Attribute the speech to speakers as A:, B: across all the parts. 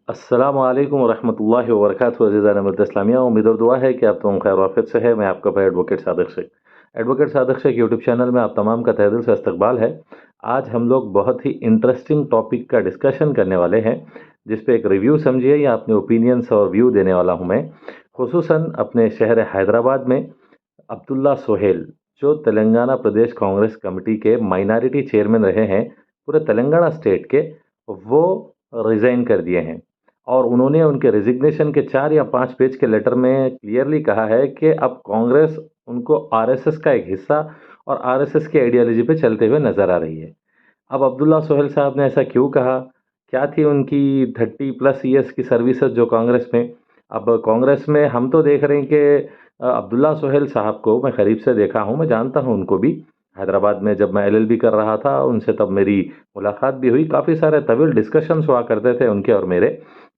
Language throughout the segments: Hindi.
A: अस्सलामु अलैकुम वरहमतुल्लाहि वबरकातुहू अज़ीज़ान अहमद इस्लामिया। उम्मीद और दुआ है कि आप तुम खैर वाफियत से है। मैं आपका भाई advocate Sadiq Shaikh. Advocate Sadiq Shaikh YouTube channel में आप तमाम का तहे दिल से इस्तकबाल है। आज हम लोग बहुत ही इंटरेस्टिंग टॉपिक का डिस्कशन करने वाले हैं, जिस पे एक रिव्यू समझिए या अपने ओपिनियंस और व्यू देने वाला हूँ मैं। खुसूसन अपने शहर हैदराबाद में अब्दुल्ला सोहेल, जो तेलंगाना प्रदेश कांग्रेस कमेटी के माइनॉरिटी चेयरमैन रहे हैं पूरे तेलंगाना स्टेट के, वो रिज़ाइन कर दिए हैं। और उन्होंने उनके रेजिग्नेशन के 4 या 5 पेज के लेटर में क्लियरली कहा है कि अब कांग्रेस उनको आरएसएस का एक हिस्सा और आरएसएस की आइडियोलॉजी पे चलते हुए नजर आ रही है। अब अब्दुल्ला सोहेल साहब ने ऐसा क्यों कहा? क्या थी उनकी 30 प्लस ईयर्स की सर्विसेज जो कांग्रेस में? अब कांग्रेस में हम तो देख रहे हैं कि अब्दुल्ला सोहेल साहब को मैं करीब से देखा हूँ, मैं जानता हूँ उनको भी। हैदराबाद में जब मैं एलएलबी कर रहा था उनसे तब मेरी मुलाकात भी हुई, काफ़ी सारे तवील डिस्कशंस हुआ करते थे उनके और मेरे।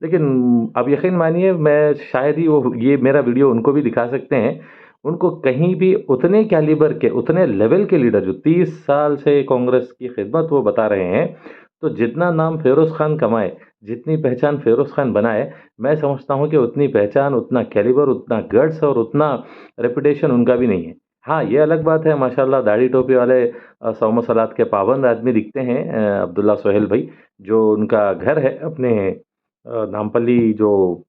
A: लेकिन अब यकीन मानिए, मैं शायद ही वो ये मेरा वीडियो उनको भी दिखा सकते हैं। उनको कहीं भी उतने कैलिबर के, उतने लेवल के लीडर जो 30 साल से कांग्रेस की खिदमत वो बता रहे हैं, तो जितना नाम फ़िरोज़ खान कमाए, जितनी पहचान फ़िरोज़ खान बनाए, मैं समझता हूँ कि उतनी पहचान, उतना कैलिबर, उतना गट्स और उतना रेपुटेशन उनका भी नहीं है। हाँ, ये अलग बात है, माशाल्लाह दाढ़ी टोपी वाले सौम सलात के पाबंद आदमी दिखते हैं अब्दुल्ला सोहेल भाई। जो उनका घर है अपने नामपल्ली, जो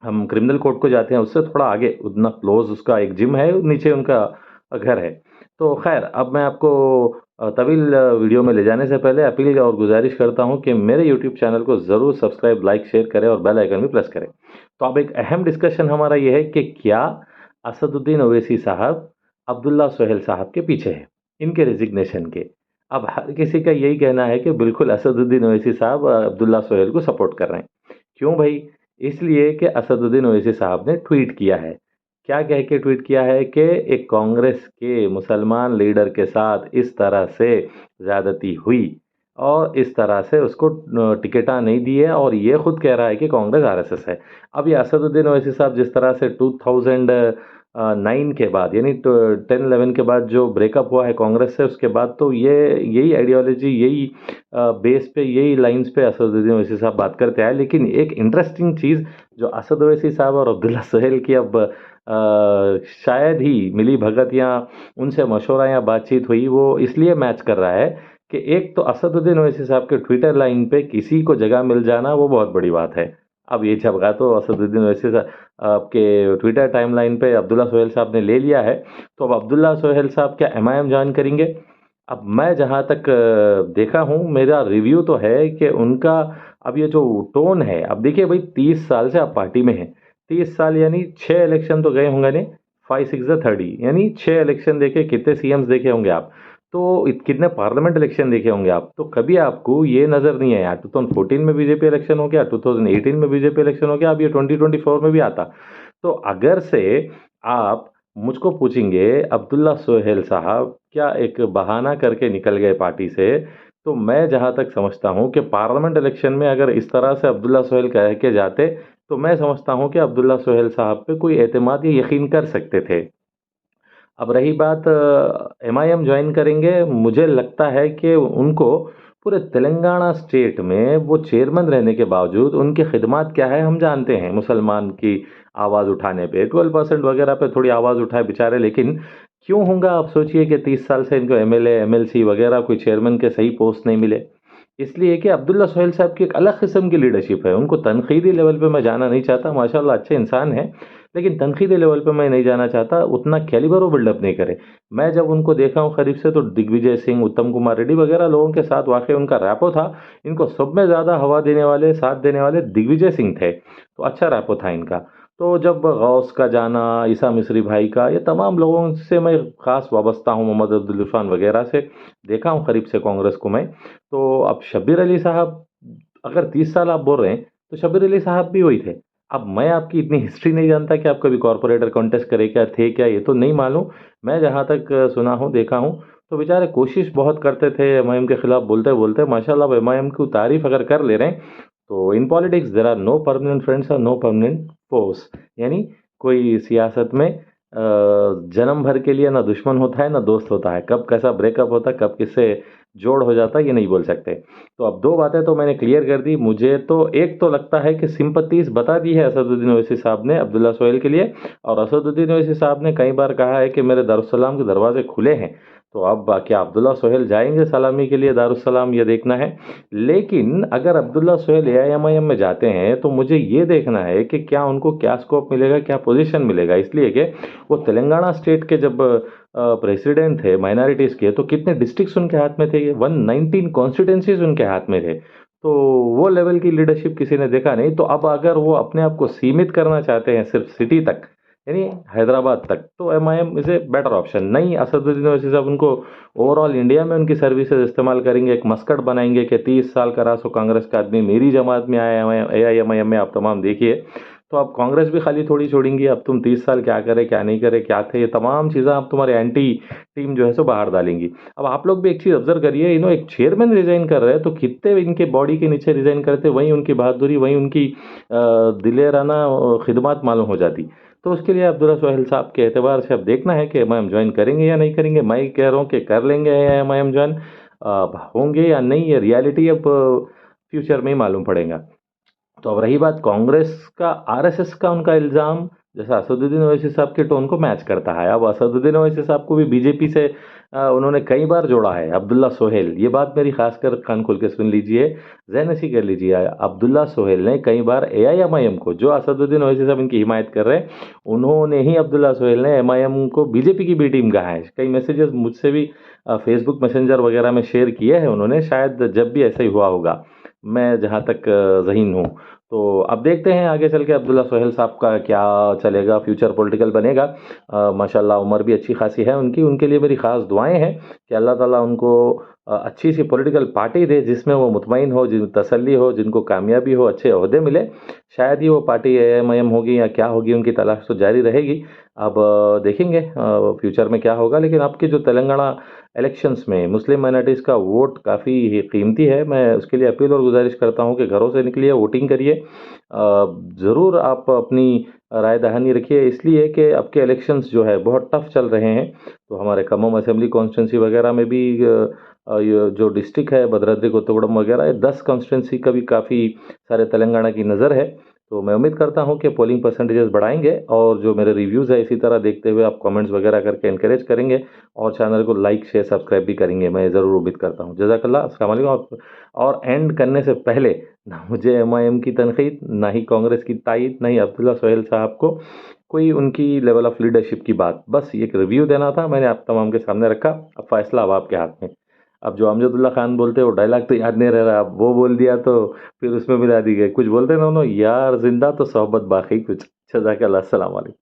A: हम क्रिमिनल कोर्ट को जाते हैं उससे थोड़ा आगे, उतना क्लोज उसका एक जिम है, नीचे उनका घर है। तो खैर, अब मैं आपको तवील वीडियो में ले जाने से पहले अपील और गुजारिश करता हूं कि मेरे यूट्यूब चैनल को ज़रूर सब्सक्राइब, लाइक, शेयर करें और बेल आइकन भी प्रेस करें। तो अब एक अहम डिस्कशन हमारा ये है कि क्या असदुद्दीन ओवैसी साहब अब्दुल्ला सोहेल साहब के पीछे हैं, इनके रिजिग्नेशन के? अब हर किसी का यही कहना है कि बिल्कुल असदुद्दीन ओवैसी साहब अब्दुल्ला सोहेल को सपोर्ट कर रहे हैं। क्यों भाई? इसलिए कि असदुद्दीन ओवैसी साहब ने ट्वीट किया है। क्या कह के ट्वीट किया है कि एक कांग्रेस के मुसलमान लीडर के साथ इस तरह से ज़्यादती हुई और इस तरह से उसको टिकटा नहीं दिए, और ये खुद कह रहा है कि कांग्रेस आरएसएस है। अब ये असदुद्दीन ओवैसी साहब जिस तरह से 2009 के बाद, यानी 10-11 के बाद जो ब्रेकअप हुआ है कांग्रेस से, उसके बाद तो ये यही आइडियोलॉजी, यही बेस पे, यही लाइंस पे असदुद्दीन ओवैसी साहब बात करते आए। लेकिन एक इंटरेस्टिंग चीज़ जो असद ओवैसी साहब और अब्दुल्ला सोहेल की अब शायद ही मिली भगत या उनसे मशवरा या बातचीत हुई, वो इसलिए मैच कर रहा है कि एक तो असदुद्दीन ओवैसी साहब के ट्विटर लाइन पे किसी को जगह मिल जाना वो बहुत बड़ी बात है। अब ये जगह तो असदुद्दीन ओवैसी साहब आपके ट्विटर टाइमलाइन पे अब्दुल्ला सोहेल साहब ने ले लिया है। तो अब अब्दुल्ला सोहेल साहब क्या एमआईएम ज्वाइन करेंगे? अब मैं जहाँ तक देखा हूँ, मेरा रिव्यू तो है कि उनका अब ये जो टोन है, अब देखिए भाई, 30 साल से आप पार्टी में हैं। 30 साल यानी 6 इलेक्शन तो गए होंगे ने, 5 6 30, यानी 6 इलेक्शन देखे, कितने सीएम्स देखे होंगे आप? तो कितने पार्लियामेंट इलेक्शन देखे होंगे आप? तो कभी आपको ये नज़र नहीं आया 2014 में बीजेपी इलेक्शन हो गया, 2018 में बीजेपी इलेक्शन हो गया, अब ये 2024 में भी आता। तो अगर से आप मुझको पूछेंगे अब्दुल्ला सोहेल साहब क्या एक बहाना करके निकल गए पार्टी से, तो मैं जहां तक समझता हूं कि पार्लियामेंट इलेक्शन में अगर इस तरह से अब्दुल्ला सोहेल कह के जाते, तो मैं समझता हूं कि अब्दुल्ला सोहेल साहब पे कोई एतमाद या यकीन कर सकते थे। अब रही बात एमआईएम ज्वाइन करेंगे, मुझे लगता है कि उनको पूरे तेलंगाना स्टेट में वो चेयरमैन रहने के बावजूद उनकी खिदमत क्या है हम जानते हैं। मुसलमान की आवाज़ उठाने पे 12% वगैरह पे थोड़ी आवाज़ उठाए बेचारे, लेकिन क्यों होगा आप सोचिए कि 30 साल से इनको एमएलए एमएलसी वगैरह कोई चेयरमैन के सही पोस्ट नहीं मिले। इसलिए कि अब्दुल्ला सोहेल साहब की एक अलग किस्म की लीडरशिप है। उनको तनकीदी लेवल पे मैं जाना नहीं चाहता, माशाल्लाह अच्छे इंसान हैं, लेकिन तनकीदी लेवल पे मैं नहीं जाना चाहता, उतना कैलिबर वो बिल्डअप नहीं करे। मैं जब उनको देखा हूँ करीब से, तो दिग्विजय सिंह, उत्तम कुमार रेड्डी वगैरह लोगों के साथ वाकई उनका रैपो था। इनको सब में ज़्यादा हवा देने वाले, साथ देने वाले दिग्विजय सिंह थे, तो अच्छा रैपो था इनका। तो जब गौस का जाना, ईसा मिस्री भाई का, ये तमाम लोगों से मैं ख़ास वाबस्ता हूँ, मोहम्मद अब्दुल इरफान वगैरह से देखा हूँ करीब से कांग्रेस को मैं। तो अब शब्बीर अली साहब, अगर 30 साल आप बोल रहे हैं, तो शब्बीर अली साहब भी वही थे। अब मैं आपकी इतनी हिस्ट्री नहीं जानता कि आप कभी कॉरपोरेटर कॉन्टेस्ट करे क्या थे क्या, ये तो नहीं मालूम। मैं जहाँ तक सुना हूँ, देखा हूँ, तो बेचारे कोशिश बहुत करते थे एमआईएम के खिलाफ बोलते बोलते। माशाल्लाह, एमआईएम की तारीफ अगर कर ले रहे हैं, तो in politics there are no permanent friends और नो परमानेंट फोर्स। यानी कोई सियासत में जन्म भर के लिए ना दुश्मन होता है ना दोस्त होता है। कब कैसा ब्रेकअप होता है, कब किससे जोड़ हो जाता, ये नहीं बोल सकते। तो अब दो बातें तो मैंने क्लियर कर दी। मुझे तो एक तो लगता है कि सिंपत्तीज बता दी है असदुद्दीन ओवैसी साहब ने अब्दुल्ला सोहेल के लिए, और असदुद्दीन ओवैसी साहब ने कई बार कहा है कि मेरे दारुस्सलाम के दरवाजे खुले हैं। तो अब क्या अब्दुल्ला सोहेल जाएंगे सलामी के लिए दारुस्सलाम, ये देखना है। लेकिन अगर अब्दुल्ला सोहेल एआईएमआईएम में जाते हैं तो मुझे ये देखना है कि क्या उनको क्या स्कोप मिलेगा, क्या पोजीशन मिलेगा। इसलिए कि वो तेलंगाना स्टेट के जब प्रेसिडेंट थे माइनॉरिटीज़ के, तो कितने डिस्ट्रिक्ट्स उनके हाथ में थे, ये 119 कॉन्स्टिट्यूंसीज उनके हाथ में थे। तो वो लेवल की लीडरशिप किसी ने देखा नहीं। तो अब अगर वो अपने आप को सीमित करना चाहते हैं सिर्फ सिटी तक, यानी हैदराबाद तक, तो MIM is a better option. नहीं, असदुद्दीन ओवैसी साहब उनको ओवरऑल इंडिया में उनकी सर्विसेज इस्तेमाल करेंगे, एक मस्कट बनाएंगे कि 30 साल का रहा सो कांग्रेस का आदमी मेरी जमात में आया, एआईएमआईएम में आप तमाम देखिए। तो अब कांग्रेस भी खाली थोड़ी छोड़ेंगी, अब तुम 30 साल क्या करे क्या नहीं करे क्या थे, ये तमाम चीज़ें आप तुम्हारे एंटी टीम जो है सो बाहर डालेंगी। अब आप लोग भी एक चीज़ ऑब्जर्व करिए, एक चेयरमैन रिजाइन कर रहे हैं तो कितने इनके बॉडी के नीचे रिजाइन करते, वहीं उनकी बहादुरी, वहीं उनकी दिलेराना खिदमत मालूम हो जाती। तो उसके लिए अब्दुल्ला सोहेल साहब के एतबार से अब देखना है कि एमआईएम ज्वाइन करेंगे या नहीं करेंगे। मैं कह रहा हूँ कि कर लेंगे एमआईएम ज्वाइन, होंगे या नहीं ये रियलिटी अब फ्यूचर में ही मालूम पड़ेगा। तो अब रही बात कांग्रेस का, आरएसएस का उनका इल्ज़ाम जैसा असदुद्दीन ओवैसी साहब के टोन को मैच करता है। अब असदुद्दीन ओवैसी साहब को भी बीजेपी से उन्होंने कई बार जोड़ा है अब्दुल्ला सोहेल, ये बात मेरी खासकर कान खोल के सुन लीजिए, ज़हन नशीं कर लीजिए। अब्दुल्ला सोहेल ने कई बार एआईएमआईएम को, जो असदुद्दीन ओवैसी साहब इनकी हिमायत कर रहे हैं, उन्होंने ही अब्दुल्ला सोहेल ने एमआईएम को बीजेपी की बी टीम कहा है। कई मैसेजेस मुझसे भी फेसबुक मैसेंजर वगैरह में शेयर किए हैं उन्होंने, शायद जब भी ऐसा ही हुआ होगा, मैं जहाँ तक ज़हीन हूँ। तो अब देखते हैं आगे चल के अब्दुल्ला सोहेल साहब का क्या चलेगा, फ्यूचर पॉलिटिकल बनेगा। माशाल्लाह उम्र भी अच्छी खासी है उनकी, उनके लिए मेरी ख़ास दुआएं हैं कि अल्लाह ताला उनको अच्छी सी पॉलिटिकल पार्टी दे जिसमें वो मुतमईन हो, जिन तसल्ली हो, जिनको कामयाबी हो, अच्छे ओहदे मिले। शायद ही वो पार्टी एएमआईएम होगी या क्या होगी, उनकी तलाश तो जारी रहेगी। अब देखेंगे फ्यूचर में क्या होगा। लेकिन आपके जो तेलंगाना इलेक्शंस में मुस्लिम माइनॉरिटीज़ का वोट काफ़ी कीमती है। मैं उसके लिए अपील और गुजारिश करता हूँ कि घरों से निकलिए, वोटिंग करिए। ज़रूर आप अपनी राय दहानी रखिए, इसलिए कि अब के इलेक्शंस जो है बहुत टफ चल रहे हैं। तो हमारे खम्मम असेंबली कॉन्स्टिट्यूंसी वगैरह में भी ये जो डिस्ट्रिक्ट है भद्राद्री कोत्तगुडम वगैरह, ये 10 कॉन्स्टिट्यूंसी का भी काफ़ी सारे तेलंगाना की नज़र है। तो मैं उम्मीद करता हूँ कि पोलिंग परसेंटेजेस बढ़ाएंगे, और जो मेरे रिव्यूज़ है इसी तरह देखते हुए आप कमेंट्स वगैरह करके इनकरेज करेंगे, और चैनल को लाइक शेयर सब्सक्राइब भी करेंगे, मैं ज़रूर उम्मीद करता हूँ। जज़ाकल्लाह, अस्सलाम वालेकुम। और एंड करने से पहले, ना मुझे एमआईएम की तनकीद, ना ही कांग्रेस की तायद, ना ही अब्दुल्ला सोहेल साहब को कोई उनकी लेवल ऑफ लीडरशिप की बात, बस एक रिव्यू देना था, मैंने आप तमाम के सामने रखा। अब फैसला अब आपके हाथ में। अब जो अमजदुल्ला खान बोलते वो डायलॉग तो याद नहीं रह रहा, अब वो बोल दिया तो फिर उसमें मिला दी गई, कुछ बोलते ना यार, जिंदा तो सोहबत बाकी कुछ। जज़ाकल्लाह, अस्सलाम वालेकुम।